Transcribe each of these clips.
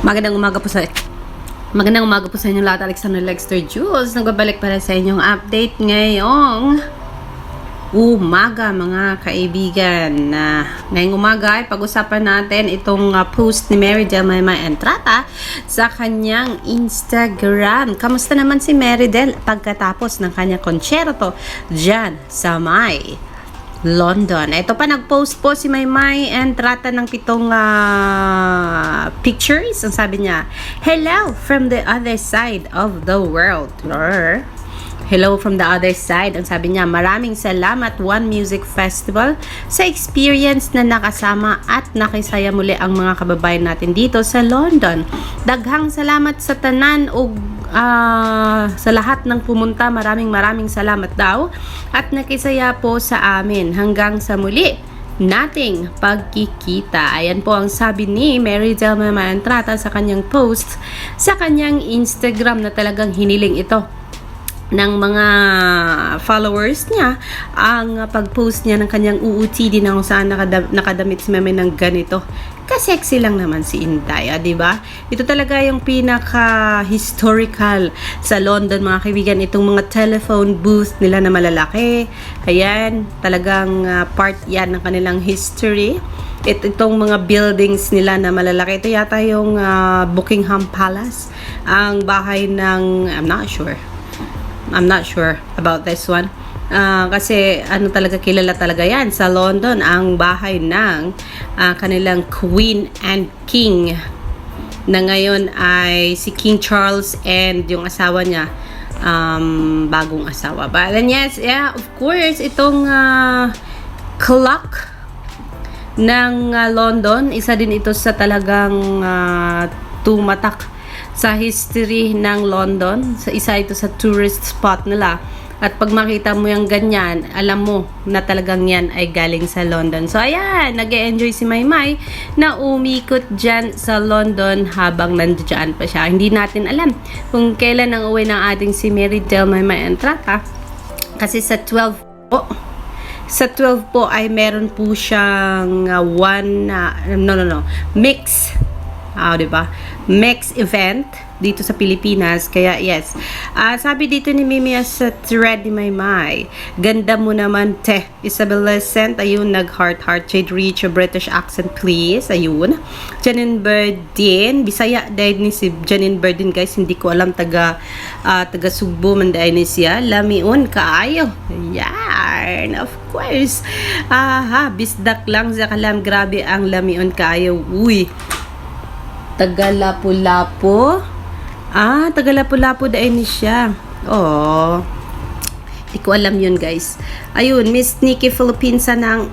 Magandang umaga po sa inyong lahat. Alexander Lexter Jules. Nagbabalik para sa inyong update ngayong umaga, mga kaibigan. Ngayong umaga ay pag-usapan natin itong post ni Meridel Maymay Entrata sa kanyang Instagram. Kamusta naman si Meridel pagkatapos ng kanyang konsyerto dyan sa may London? Ito pa, nag-post po si Maymay Entrata ng pitong pictures. Ang sabi niya, "Hello from the other side of the world." Or, hello from the other side. Ang sabi niya, "Maraming salamat One Music Festival sa experience na nakasama at nakisaya muli ang mga kababayan natin dito sa London. Daghang salamat sa tanan o sa lahat ng pumunta. Maraming salamat daw at nakisaya po sa amin. Hanggang sa muli nating pagkikita." Ayan po ang sabi ni Meridel Maymay Entrata sa kanyang post sa kanyang Instagram, na talagang hiniling ito ng mga followers niya, ang pag-post niya ng kanyang UOTD na kung saan nakadamit si Maymay ng ganito. Ka-sexy lang naman si Inday, di ba? Ito talaga yung pinaka-historical sa London, mga kaibigan. Itong mga telephone booth nila na malalaki. Ayan, talagang part yan ng kanilang history. Itong mga buildings nila na malalaki. Ito yata yung Buckingham Palace. Ang bahay ng, I'm not sure about this one. Kasi talaga, kilala talaga yan sa London, ang bahay ng kanilang Queen and King, na ngayon ay si King Charles and yung asawa niya, bagong asawa. But then yes, yeah, of course, itong clock ng London, isa din ito sa talagang tumatak sa history ng London. Isa ito sa tourist spot nila. At pag makita mo yung ganyan, alam mo na talagang yan ay galing sa London. So ayan, nag-e-enjoy si Maymay na umikot dyan sa London habang nandiyan pa siya. Hindi natin alam kung kailan ang uwi ng ating si Meridel Maymay Entrata. Kasi sa 12 po ay meron po siyang mix. Diba? Mix event dito sa Pilipinas. Kaya yes, sabi dito ni Mimi sa thread ni Maymay, "Ganda mo naman, te. Isabel Lescent." Ayun, nag-heart shade reach a British accent please. Ayun, Janine Berdin, Bisaya din ni si Janine Berdin, guys. Hindi ko alam, taga Sugbo man dahil ni siya. Lamiun kaayo. Yan, of course. Bisdak lang sa kalam. Grabe ang lamiun kaayo. Uy, taga Lapu-Lapu. Taga Lapu-Lapu dahil ni siya. Oh, hindi ko alam yun, guys. Ayun, Miss Nikki Philippines, sana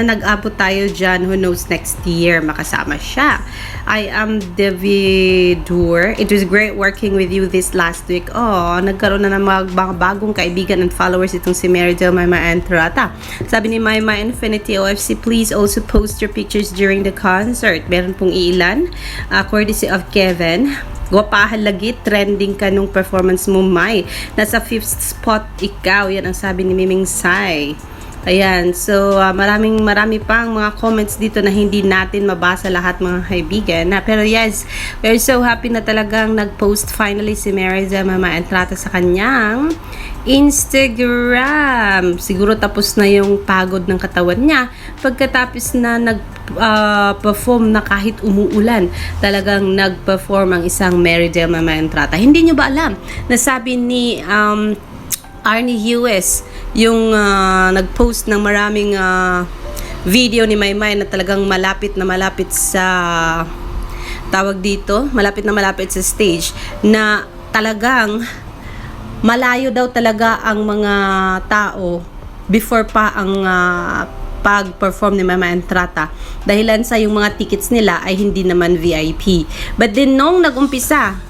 nag-abot tayo dyan. Who knows, next year makasama siya. I am Davidur. It was great working with you this last week. Nagkaroon na ng mga bagong kaibigan and followers itong si Meridel Maymay Entrata. Sabi ni Maymay Infinity OFC, "Please also post your pictures during the concert." Meron pong ilan. Courtesy of Kevin. "Gwapahan lagi, trending ka nung performance mo, May. Nasa 5th spot ikaw." Yan ang sabi ni Miming Sai. Ayan, so marami pang mga comments dito na hindi natin mabasa lahat, mga kaibigan. Pero yes, we're so happy na talagang nag-post finally si Meridel Maymay Entrata sa kanyang Instagram. Siguro tapos na yung pagod ng katawan niya pagkatapos na nag-perform na kahit umuulan. Talagang nag-perform ang isang Meridel Maymay Entrata. Hindi nyo ba alam, nasabi ni Arnie Hughes, yung nag-post ng maraming video ni Maymay na talagang malapit sa tawag dito, malapit sa stage, na talagang malayo daw talaga ang mga tao before pa ang pag-perform ni Maymay Entrata, dahilan sa yung mga tickets nila ay hindi naman VIP. But then nung nag-umpisa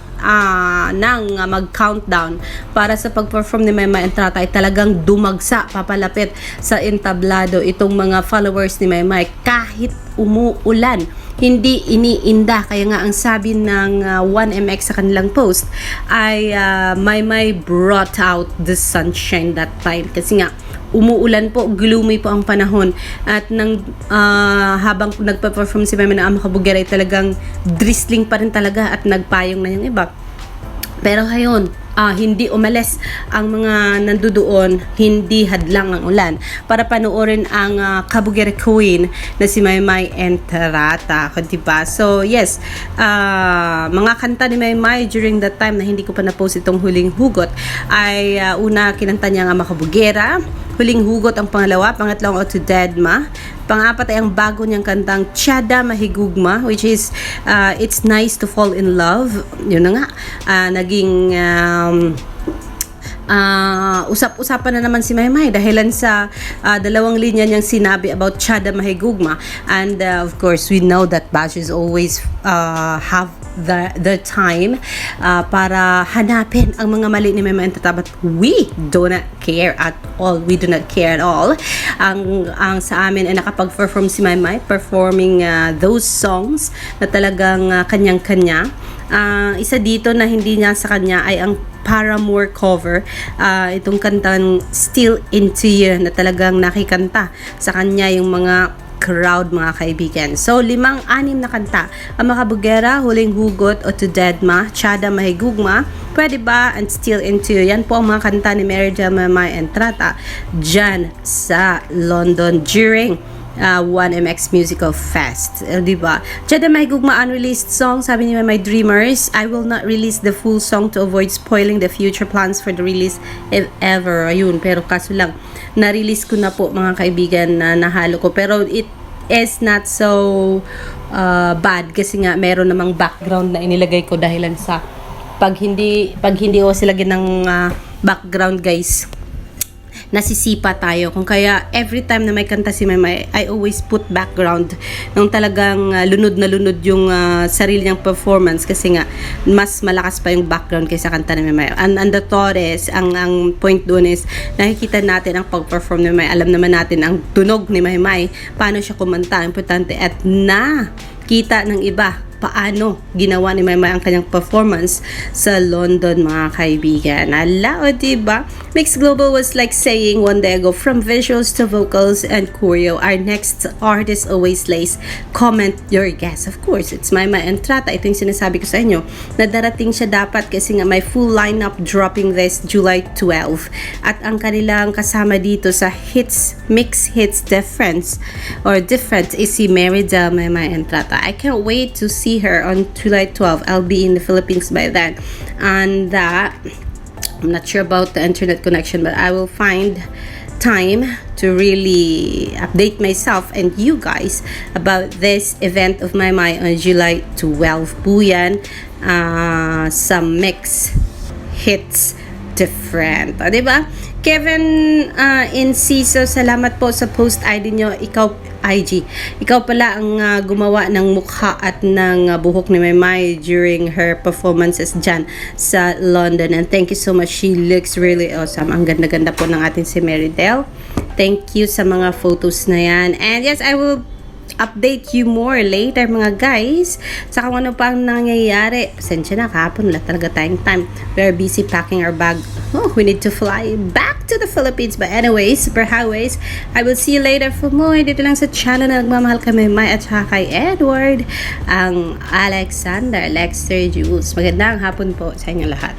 nang mag-countdown para sa pag-perform ni Maymay Entrata, ay talagang dumagsa papalapit sa entablado itong mga followers ni Maymay kahit umuulan. Hindi iniinda. Kaya nga ang sabi ng 1MX sa kanilang post ay Maymay brought out the sunshine that time, kasi nga umuulan po, gloomy po ang panahon. At habang nagpa-perform si Maymay ng Amakabugera ay talagang drizzling pa rin talaga at nagpayong na yung iba. Pero ngayon, hindi umalis ang mga nandoon, hindi hadlang ang ulan para panoorin ang Kabugera Queen na si Maymay Entrata, diba? So yes, mga kanta ni Maymay during that time na hindi ko pa na-post itong Huling Hugot ay una kinanta niya ang Makabugera, Huling Hugot ang pangalawa, pangatlong To Dead Ma, pang-apat ay ang bago niyang kantang Tiyada Mahigugma, which is It's Nice to Fall in Love. Yun na nga, naging usap-usapan na naman si Maymay dahilan sa dalawang linya niyang sinabi about Tiyada Mahigugma. And of course, we know that bashes always have the time para hanapin ang mga mali ni Maymay Entrata, but we do not care at all. We do not care at all. Ang sa amin ay nakapag-perform si Maymay, performing those songs na talagang kanyang-kanya. Isa dito na hindi niya sa kanya ay ang Paramore cover, itong kantang Still Into You na talagang nakikanta sa kanya yung mga crowd, mga kaibigan. So, 5-6 na kanta. Ang Makabugera, Huling Hugot, o To Dead Ma, Tiyada Mahigugma, Pwede Ba, and Still Into You. Yan po ang mga kanta ni Mary Jel Maymay Entrata dyan sa London during 1MX Musical Fest. Diba? Tiyada Mahigugma, unreleased song. Sabi ni My Dreamers, I will not release the full song to avoid spoiling the future plans for the release if ever. Ayun, pero kaso lang, na-release ko na po, mga kaibigan, na nahalo ko. Pero it is not so bad kasi nga meron namang background na inilagay ko dahilan sa pag hindi o sila ng background, guys, nasisipa tayo. Kung kaya every time na may kanta si Maymay, I always put background nung talagang lunod na lunod yung sarili niyang performance, kasi nga mas malakas pa yung background kaysa kanta ni Maymay. And the Torres, ang point doon is nakikita natin ang pag-perform ni Maymay. Alam naman natin ang tunog ni Maymay, paano siya kumanta, importante, at kita ng iba paano ginawa ni Maymay ang kanyang performance sa London, mga kaibigan. Ala, o diba? Mix Global was like saying one day ago, from visuals to vocals and choreo, our next artist always lays. Comment your guess. Of course, it's Maymay Entrata. Ito yung sinasabi ko sa inyo, na darating siya dapat kasi nga may full lineup dropping this July 12. At ang kanilang kasama dito sa Mix Hits Difference is si Mary Jel Maymay Entrata. I can't wait to see her on July 12. I'll be in the Philippines by then, and I'm not sure about the internet connection, but I will find time to really update myself and you guys about this event of Maymay on July 12 po yan, sa Mix Hits Different. Diba? Kevin Inciso, salamat po sa post ID nyo. Ikaw pala ang gumawa ng mukha at ng buhok ni Maymay during her performances dyan sa London. And thank you so much. She looks really awesome. Ang ganda-ganda po ng ating si Mary Jel. Thank you sa mga photos na yan. And yes, I will update you more later, mga guys, sa kung ano pang nangyayari. Pasensya na, kahapon wala talaga tayong time. We are busy packing our bag. We need to fly back to the Philippines. But anyways, super highways, I will see you later for more. Dito lang sa channel na nagmamahal kay Maymay at saka kay Edward, ang Alexander Lexter Jules. Magandang hapon po sa inyo lahat.